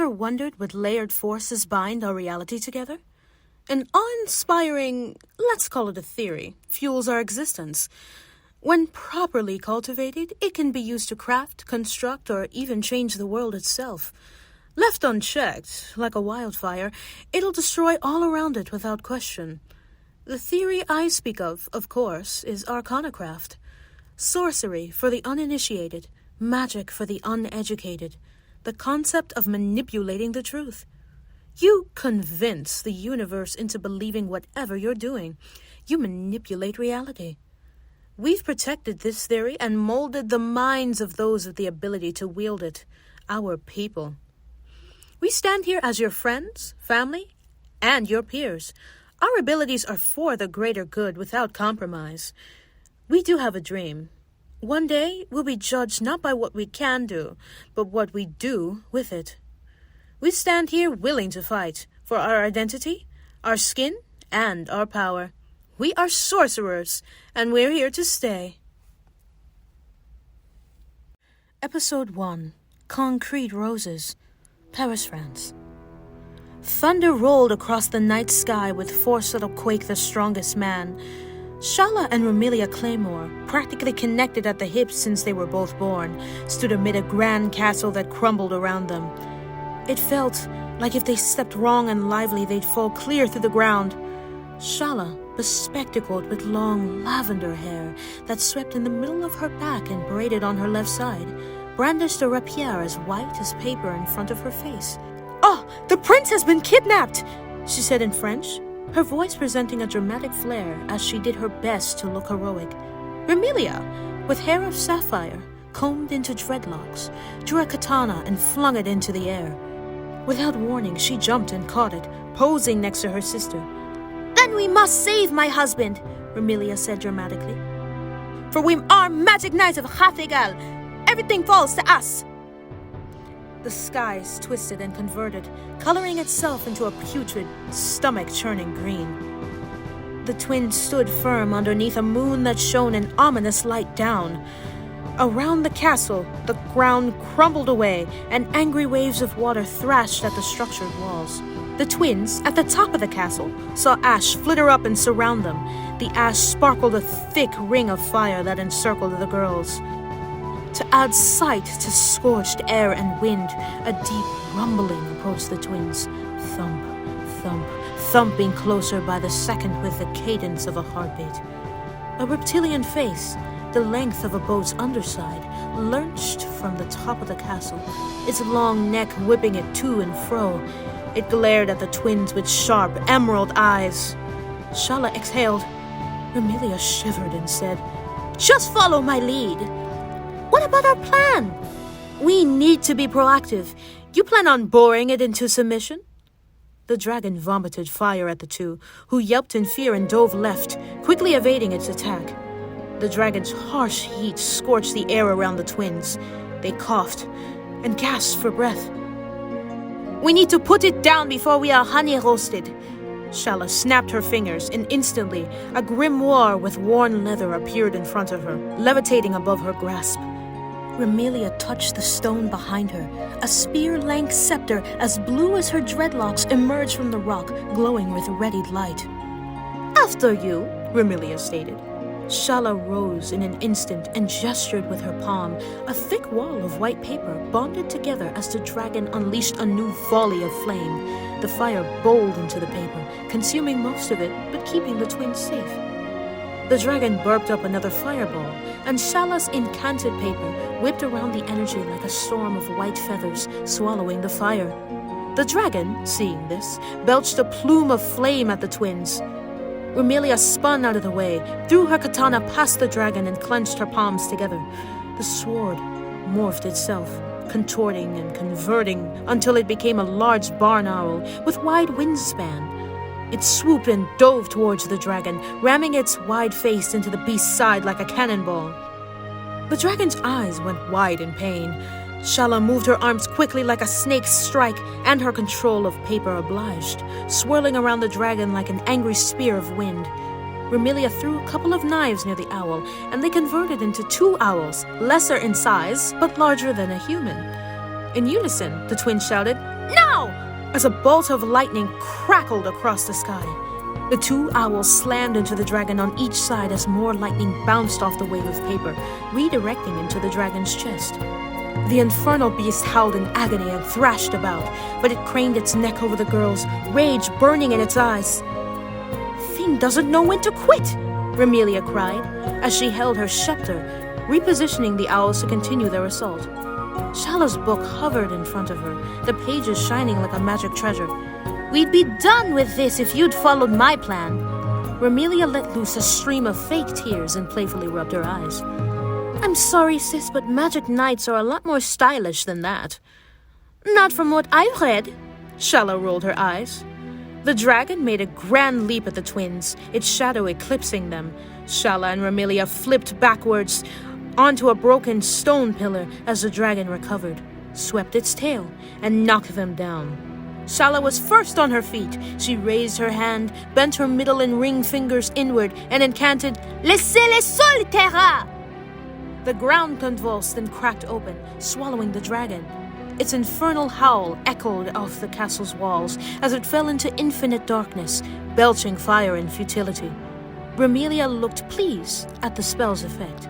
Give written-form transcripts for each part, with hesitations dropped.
ever wondered what layered forces bind our reality together? An awe-inspiring, let's call it a theory, fuels our existence. When properly cultivated, it can be used to craft, construct, or even change the world itself. Left unchecked, like a wildfire, it'll destroy all around it without question. The theory I speak of course, is ARCANACRAFT. Sorcery for the uninitiated, magic for the uneducated. The concept of manipulating the truth. You convince the universe into believing whatever you're doing. You manipulate reality. We've protected this theory and molded the minds of those with the ability to wield it, our people. We stand here as your friends, family, and your peers. Our abilities are for the greater good without compromise. We do have a dream. One day, we'll be judged not by what we can do, but what we do with it. We stand here willing to fight for our identity, our skin, and our power. We are sorcerers, and we're here to stay. Episode 1. Concrete Roses. Paris, France. Thunder rolled across the night sky with force that'll quake the strongest man. Schala and Remilia Claymore, practically connected at the hips since they were both born, stood amid a grand castle that crumbled around them. It felt like if they stepped wrong and lively, they'd fall clear through the ground. Schala, bespectacled with long lavender hair that swept in the middle of her back and braided on her left side, brandished a rapier as white as paper in front of her face. "Oh, the prince has been kidnapped!" she said in French, her voice presenting a dramatic flair as she did her best to look heroic. Remilia, with hair of sapphire, combed into dreadlocks, drew a katana and flung it into the air. Without warning, she jumped and caught it, posing next to her sister. "Then we must save my husband," Remilia said dramatically. "For we are magic knights of Hathegal. Everything falls to us." The skies twisted and converted, coloring itself into a putrid, stomach-churning green. The twins stood firm underneath a moon that shone an ominous light down. Around the castle, the ground crumbled away, and angry waves of water thrashed at the structured walls. The twins, at the top of the castle, saw ash flitter up and surround them. The ash sparkled a thick ring of fire that encircled the girls. To add sight to scorched air and wind, a deep rumbling approached the twins. Thump, thump, thumping closer by the second with the cadence of a heartbeat. A reptilian face, the length of a boat's underside, lurched from the top of the castle, its long neck whipping it to and fro. It glared at the twins with sharp, emerald eyes. Schala exhaled. Remilia shivered and said, "Just follow my lead." "What about our plan?" "We need to be proactive. You plan on boring it into submission?" The dragon vomited fire at the two, who yelped in fear and dove left, quickly evading its attack. The dragon's harsh heat scorched the air around the twins. They coughed and gasped for breath. "We need to put it down before we are honey roasted." Schala snapped her fingers, and instantly a grimoire with worn leather appeared in front of her, levitating above her grasp. Remilia touched the stone behind her. A spear-length scepter as blue as her dreadlocks emerged from the rock, glowing with readied light. "After you," Remilia stated. Schala rose in an instant and gestured with her palm. A thick wall of white paper bonded together as the dragon unleashed a new volley of flame. The fire bowled into the paper, consuming most of it, but keeping the twins safe. The dragon burped up another fireball, and Shala's incanted paper whipped around the energy like a storm of white feathers, swallowing the fire. The dragon, seeing this, belched a plume of flame at the twins. Remilia spun out of the way, threw her katana past the dragon, and clenched her palms together. The sword morphed itself, contorting and converting until it became a large barn owl with wide wingspan. It swooped and dove towards the dragon, ramming its wide face into the beast's side like a cannonball. The dragon's eyes went wide in pain. Schala moved her arms quickly like a snake's strike, and her control of paper obliged, swirling around the dragon like an angry spear of wind. Remilia threw a couple of knives near the owl, and they converted into two owls, lesser in size, but larger than a human. In unison, the twins shouted, "Now!" as a bolt of lightning crackled across the sky. The two owls slammed into the dragon on each side as more lightning bounced off the wave of paper, redirecting him to the dragon's chest. The infernal beast howled in agony and thrashed about, but it craned its neck over the girls, rage burning in its eyes. "Thing doesn't know when to quit," Remilia cried, as she held her scepter, repositioning the owls to continue their assault. Shala's book hovered in front of her, the pages shining like a magic treasure. "We'd be done with this if you'd followed my plan." Remilia let loose a stream of fake tears and playfully rubbed her eyes. "I'm sorry, sis, but magic knights are a lot more stylish than that." "Not from what I've read." Shala rolled her eyes. The dragon made a grand leap at the twins, its shadow eclipsing them. Shala and Remilia flipped backwards onto a broken stone pillar as the dragon recovered, swept its tail, and knocked them down. Shala was first on her feet. She raised her hand, bent her middle and ring fingers inward, and incanted, "Laissez-les sol, terra!" The ground convulsed and cracked open, swallowing the dragon. Its infernal howl echoed off the castle's walls as it fell into infinite darkness, belching fire and futility. Remilia looked pleased at the spell's effect.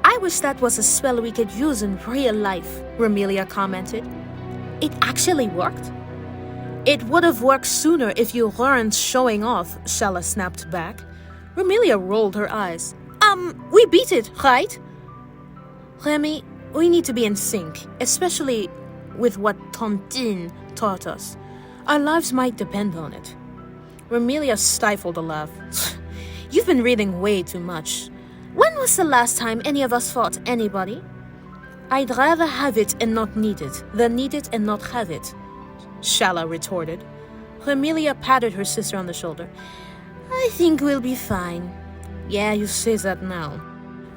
"I wish that was a spell we could use in real life," Remilia commented. "It actually worked?" "It would have worked sooner if you weren't showing off," Shala snapped back. Remilia rolled her eyes. We beat it, right?" "Remy, we need to be in sync, especially with what Tontine taught us. Our lives might depend on it." Remilia stifled a laugh. "You've been reading way too much. When was the last time any of us fought anybody?" "I'd rather have it and not need it than need it and not have it," Shala retorted. Remilia patted her sister on the shoulder. "I think we'll be fine." "Yeah, you say that now."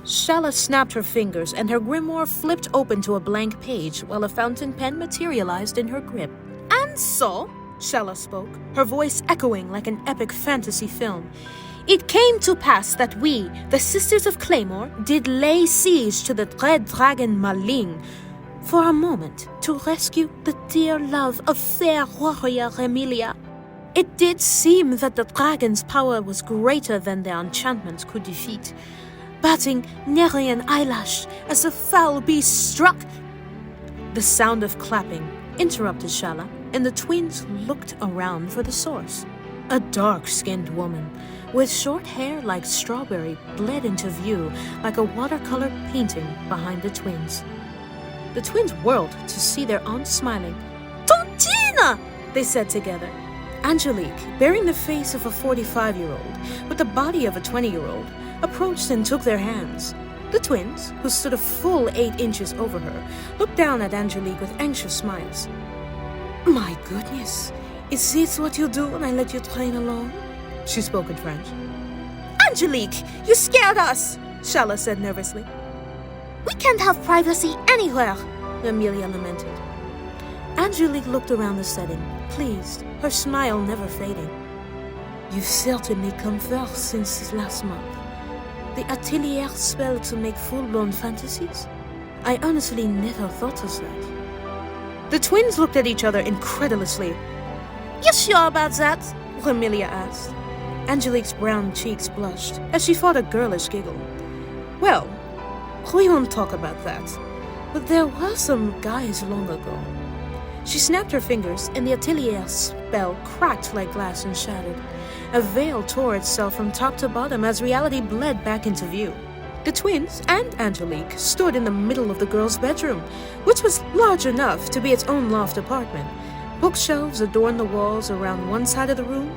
Shala snapped her fingers and her grimoire flipped open to a blank page while a fountain pen materialized in her grip. "And so," Shala spoke, her voice echoing like an epic fantasy film, "it came to pass that we, the Sisters of Claymore, did lay siege to the dread dragon Maling for a moment to rescue the dear love of fair warrior Remilia. It did seem that the dragon's power was greater than their enchantments could defeat. Batting nary an eyelash as the foul beast struck." The sound of clapping interrupted Shala, and the twins looked around for the source. A dark-skinned woman with short hair like strawberry bled into view like a watercolor painting behind the twins. The twins whirled to see their aunt smiling. "Tontina!" they said together. Angelique, bearing the face of a 45-year-old with the body of a 20-year-old, approached and took their hands. The twins, who stood a full 8 inches over her, looked down at Angelique with anxious smiles. "My goodness, is this what you do when I let you train alone?" She spoke in French. "Angelique, you scared us," Shala said nervously. "We can't have privacy anywhere," Remilia lamented. Angelique looked around the setting, pleased, her smile never fading. "You've certainly come first since last month. The atelier spell to make full-blown fantasies? I honestly never thought of that." The twins looked at each other incredulously. "You sure about that?" Remilia asked. Angelique's brown cheeks blushed as she fought a girlish giggle. "Well, we won't talk about that, but there were some guys long ago." She snapped her fingers, and the atelier spell cracked like glass and shattered. A veil tore itself from top to bottom as reality bled back into view. The twins and Angelique stood in the middle of the girls' bedroom, which was large enough to be its own loft apartment. Bookshelves adorned the walls around one side of the room.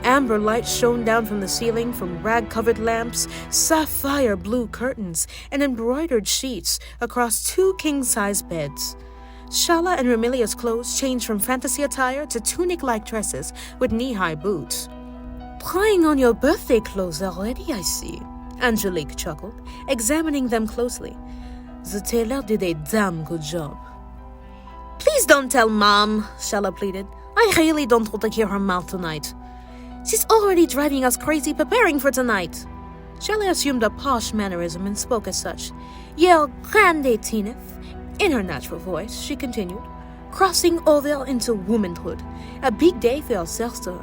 Amber light shone down from the ceiling from rag-covered lamps, sapphire blue curtains, and embroidered sheets across 2 king-size beds. Schala and Remilia's clothes changed from fantasy attire to tunic-like dresses with knee-high boots. "Trying on your birthday clothes already, I see," Angelique chuckled, examining them closely. "The tailor did a damn good job." "Please don't tell Mom," Schala pleaded. "I really don't want to hear her mouth tonight. She's already driving us crazy preparing for tonight." Schala assumed a posh mannerism and spoke as such. "Your grande Tineth, In her natural voice, she continued, crossing over into womanhood. A big day for our sister,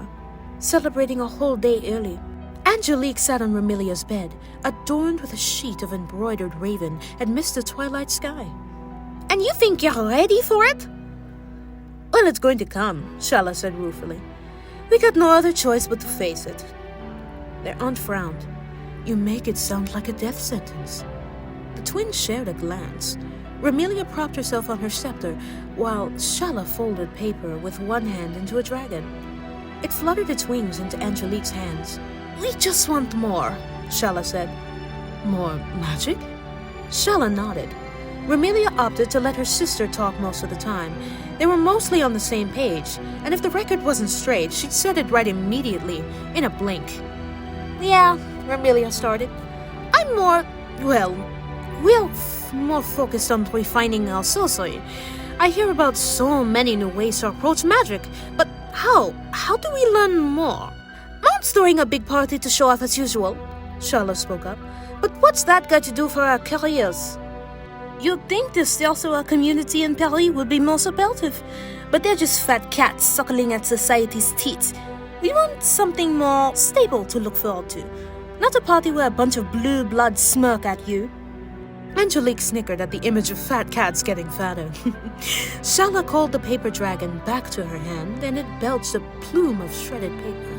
celebrating a whole day early. Angelique sat on Remilia's bed, adorned with a sheet of embroidered raven amidst the twilight sky. And you think you're ready for it? Well, it's going to come, Schala said ruefully. We got no other choice but to face it. Their aunt frowned. You make it sound like a death sentence. The twins shared a glance. Remilia propped herself on her scepter, while Schala folded paper with one hand into a dragon. It fluttered its wings into Angelique's hands. We just want more, Schala said. More magic? Schala nodded. Remilia opted to let her sister talk most of the time. They were mostly on the same page, and if the record wasn't straight, she'd set it right immediately, in a blink. Yeah, Remilia started. I'm more focused on refining our sorcery. I hear about so many new ways to approach magic, but how? How do we learn more? Mom's throwing a big party to show off as usual, Schala spoke up. But what's that got to do for our careers? You'd think the sorcerer community in Paris would be more supportive, but they're just fat cats suckling at society's teeth. We want something more stable to look forward to, not a party where a bunch of blue blood smirk at you. Angelique snickered at the image of fat cats getting fatter. Schala called the paper dragon back to her hand, and it belched a plume of shredded paper.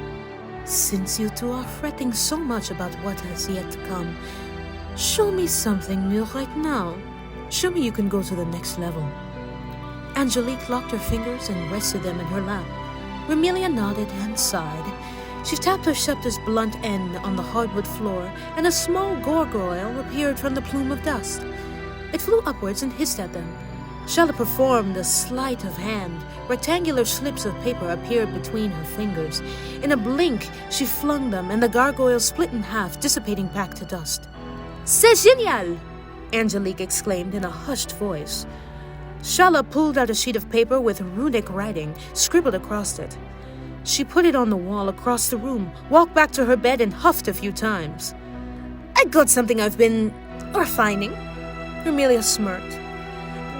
Since you two are fretting so much about what has yet to come, show me something new right now. Show me you can go to the next level. Angelique locked her fingers and rested them in her lap. Remilia nodded and sighed. She tapped her scepter's blunt end on the hardwood floor, and a small gargoyle appeared from the plume of dust. It flew upwards and hissed at them. Schala performed a sleight of hand. Rectangular slips of paper appeared between her fingers. In a blink, she flung them, and the gargoyle split in half, dissipating back to dust. C'est génial! Angelique exclaimed in a hushed voice. Schala pulled out a sheet of paper with runic writing, scribbled across it. She put it on the wall across the room, walked back to her bed, and huffed a few times. I got something I've been refining. Remilia smirked.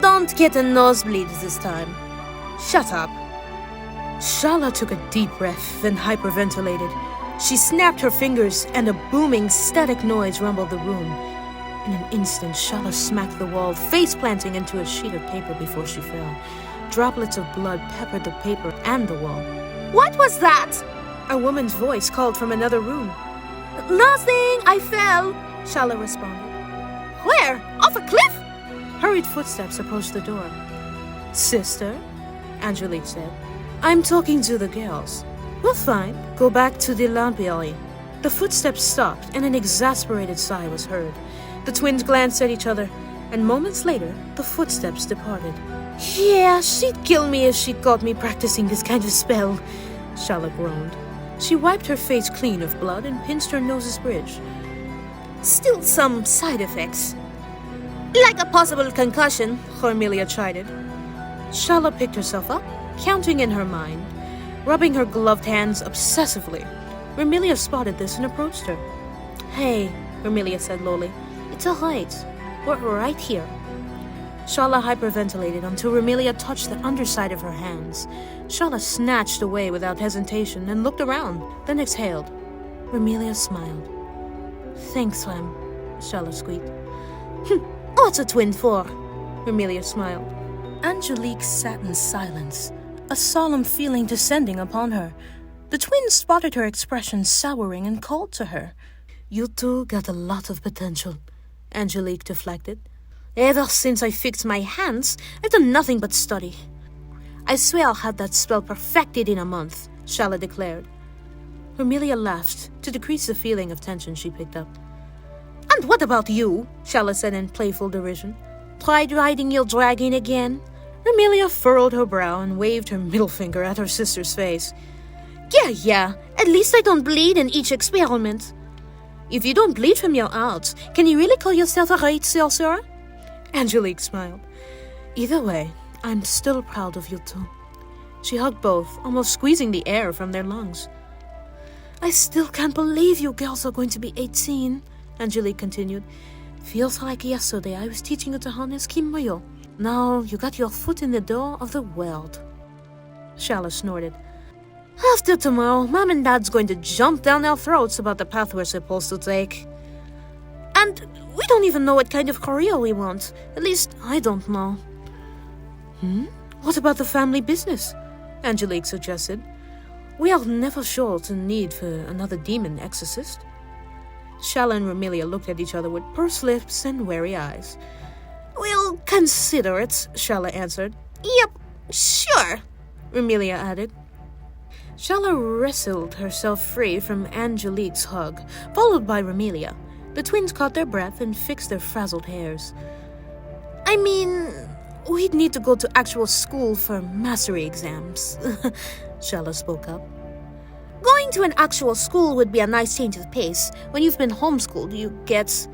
Don't get a nosebleed this time. Shut up. Schala took a deep breath, then hyperventilated. She snapped her fingers, and a booming, static noise rumbled the room. In an instant, Schala smacked the wall, face-planting into a sheet of paper before she fell. Droplets of blood peppered the paper and the wall. What was that? A woman's voice called from another room. Nothing, I fell, Schala responded. Where? Off a cliff? Hurried footsteps approached the door. Sister, Angelique said, I'm talking to the girls. Well, fine. Go back to the library. The footsteps stopped, and an exasperated sigh was heard. The twins glanced at each other, and moments later, the footsteps departed. Yeah, she'd kill me if she caught me practicing this kind of spell, Schala groaned. She wiped her face clean of blood and pinched her nose's bridge. Still some side effects. Like a possible concussion, Remilia chided. Schala picked herself up, counting in her mind, rubbing her gloved hands obsessively. Remilia spotted this and approached her. Hey, Remilia said lowly. It's all right. We're right here. Schala hyperventilated until Remilia touched the underside of her hands. Schala snatched away without hesitation and looked around, then exhaled. Remilia smiled. Thanks, Rem, Schala squeaked. What's a twin for? Remilia smiled. Angelique sat in silence, a solemn feeling descending upon her. The twins spotted her expression souring and called to her. You two got a lot of potential, Angelique deflected. Ever since I fixed my hands, I've done nothing but study. I swear I'll have that spell perfected in a month, Schala declared. Remilia laughed to decrease the feeling of tension she picked up. And what about you? Schala said in playful derision. Tried riding your dragon again? Remilia furrowed her brow and waved her middle finger at her sister's face. Yeah, at least I don't bleed in each experiment. If you don't bleed from your arts, can you really call yourself a great sorcerer? Angelique smiled. Either way, I'm still proud of you two. She hugged both, almost squeezing the air from their lungs. I still can't believe you girls are going to be 18, Angelique continued. Feels like yesterday I was teaching you to harness Kimoyo. Now you got your foot in the door of the world. Schala snorted. After tomorrow, Mom and Dad's going to jump down our throats about the path we're supposed to take. And we don't even know what kind of career we want. At least, I don't know. What about the family business? Angelique suggested. We are never short in need for another demon exorcist. Schala and Remilia looked at each other with pursed lips and wary eyes. We'll consider it, Schala answered. Yep, sure, Remilia added. Schala wrestled herself free from Angelique's hug, followed by Remilia. The twins caught their breath and fixed their frazzled hairs. I mean, we'd need to go to actual school for mastery exams, Schala spoke up. Going to an actual school would be a nice change of pace. When you've been homeschooled, you get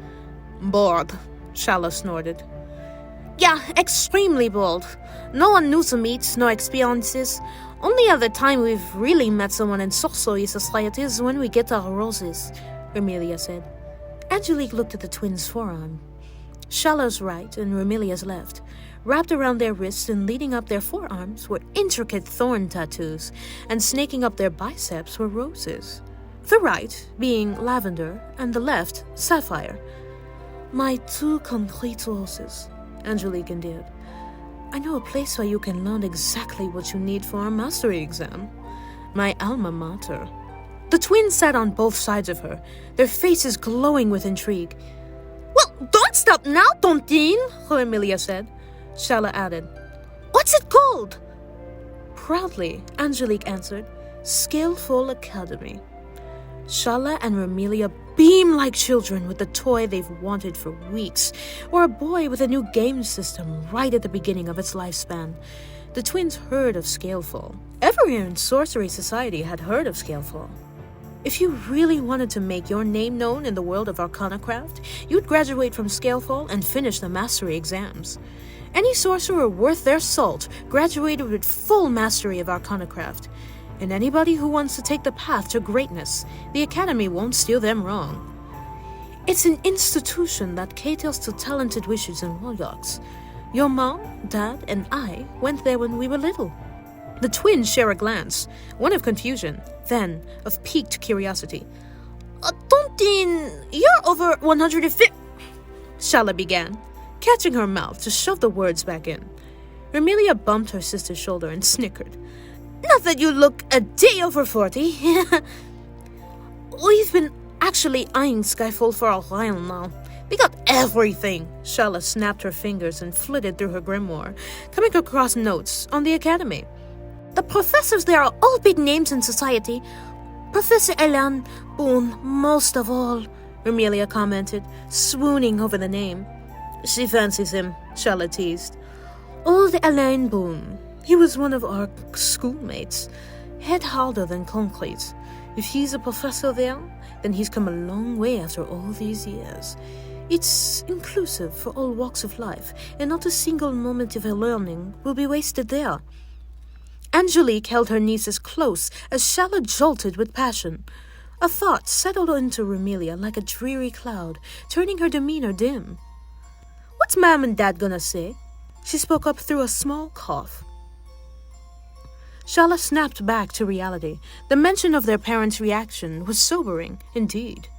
bored, Schala snorted. Yeah, extremely bored. No one new to meet, no experiences. Only other time we've really met someone in sorcery society is when we get our roses, Remilia said. Angelique looked at the twins' forearm. Shala's right and Remilia's left. Wrapped around their wrists and leading up their forearms were intricate thorn tattoos, and snaking up their biceps were roses. The right being lavender and the left sapphire. My two complete roses, Angelique endeared. I know a place where you can learn exactly what you need for a mastery exam. My alma mater. The twins sat on both sides of her, their faces glowing with intrigue. Well, don't stop now, Tontine, Remilia said. Schala added, What's it called? Proudly, Angelique answered, Scalefall Academy. Schala and Remilia beam like children with the toy they've wanted for weeks, or a boy with a new game system right at the beginning of its lifespan. The twins heard of Scalefall. Everyone in Sorcery Society had heard of Scalefall. If you really wanted to make your name known in the world of ARCANACRAFT, you'd graduate from Scalefall and finish the mastery exams. Any sorcerer worth their salt graduated with full mastery of ARCANACRAFT. And anybody who wants to take the path to greatness, the Academy won't steer them wrong. It's an institution that caters to talented witches and warlocks. Your mom, dad, and I went there when we were little. The twins share a glance, one of confusion, then of piqued curiosity. Tontine, you're over 150... Schala began, catching her mouth to shove the words back in. Remilia bumped her sister's shoulder and snickered. Not that you look a day over 40. We've been actually eyeing Skyfall for a while now. We got everything. Schala snapped her fingers and flitted through her grimoire, coming across notes on the Academy. The professors there are all big names in society. Professor Elaine Boone, most of all, Remilia commented, swooning over the name. She fancies him, Schala teased. Old Elaine Boone. He was one of our schoolmates. Head harder than concrete. If he's a professor there, then he's come a long way after all these years. It's inclusive for all walks of life, and not a single moment of her learning will be wasted there. Angelique held her nieces close as Schala jolted with passion. A thought settled into Remilia like a dreary cloud, turning her demeanor dim. What's Mom and Dad gonna say? She spoke up through a small cough. Schala snapped back to reality. The mention of their parents' reaction was sobering, indeed.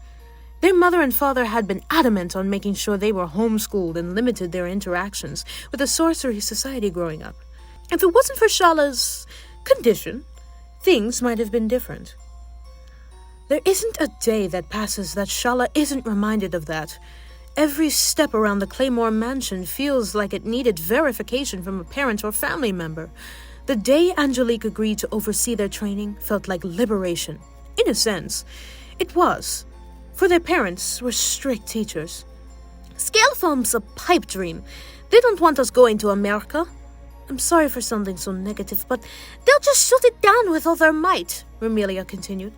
Their mother and father had been adamant on making sure they were homeschooled and limited their interactions with the Sorcery Society growing up. If it wasn't for Shala's condition, things might have been different. There isn't a day that passes that Schala isn't reminded of that. Every step around the Claymore mansion feels like it needed verification from a parent or family member. The day Angelique agreed to oversee their training felt like liberation. In a sense, it was, for their parents were strict teachers. Scalefall's a pipe dream. They don't want us going to America. I'm sorry for sounding so negative, but they'll just shoot it down with all their might, Remilia continued.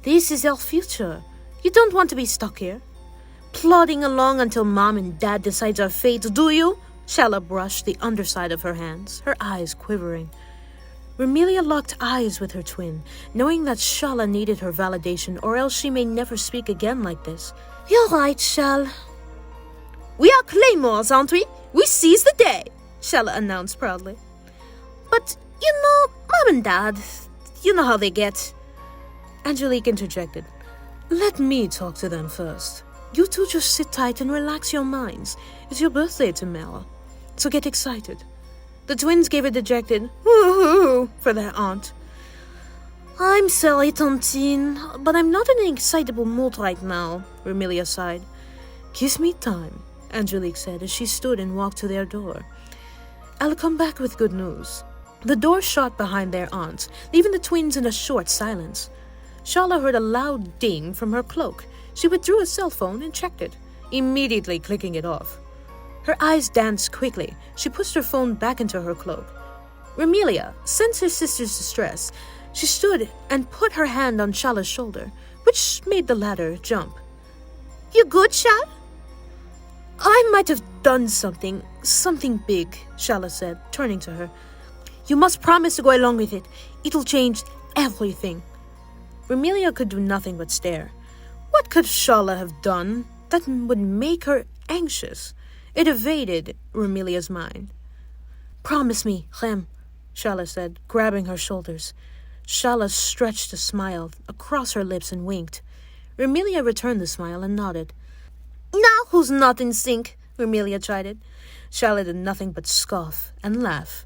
This is our future. You don't want to be stuck here. Plodding along until Mom and Dad decides our fate, do you? Schala brushed the underside of her hands, her eyes quivering. Remilia locked eyes with her twin, knowing that Schala needed her validation or else she may never speak again like this. You're right, Shal. We are claymores, aren't we? We seize the day, Schala announced proudly. But, Mom and Dad, you know how they get. Angelique interjected. Let me talk to them first. You two just sit tight and relax your minds. It's your birthday tomorrow, so get excited. The twins gave a dejected woo-hoo for their aunt. I'm sorry, Tontine, but I'm not in an excitable mood right now, Remilia sighed. Give me time, Angelique said as she stood and walked to their door. I'll come back with good news. The door shut behind their aunt, leaving the twins in a short silence. Schala heard a loud ding from her cloak. She withdrew a cell phone and checked it, immediately clicking it off. Her eyes danced quickly. She pushed her phone back into her cloak. Remilia sensed her sister's distress. She stood and put her hand on Shala's shoulder, which made the latter jump. You good, Shala? I might have done something big, Schala said, turning to her. You must promise to go along with it. It'll change everything. Remilia could do nothing but stare. What could Schala have done that would make her anxious? It evaded Remilia's mind. Promise me, Rem, Schala said, grabbing her shoulders. Schala stretched a smile across her lips and winked. Remilia returned the smile and nodded. Now who's not in sync? Remilia chided. Schala did nothing but scoff and laugh.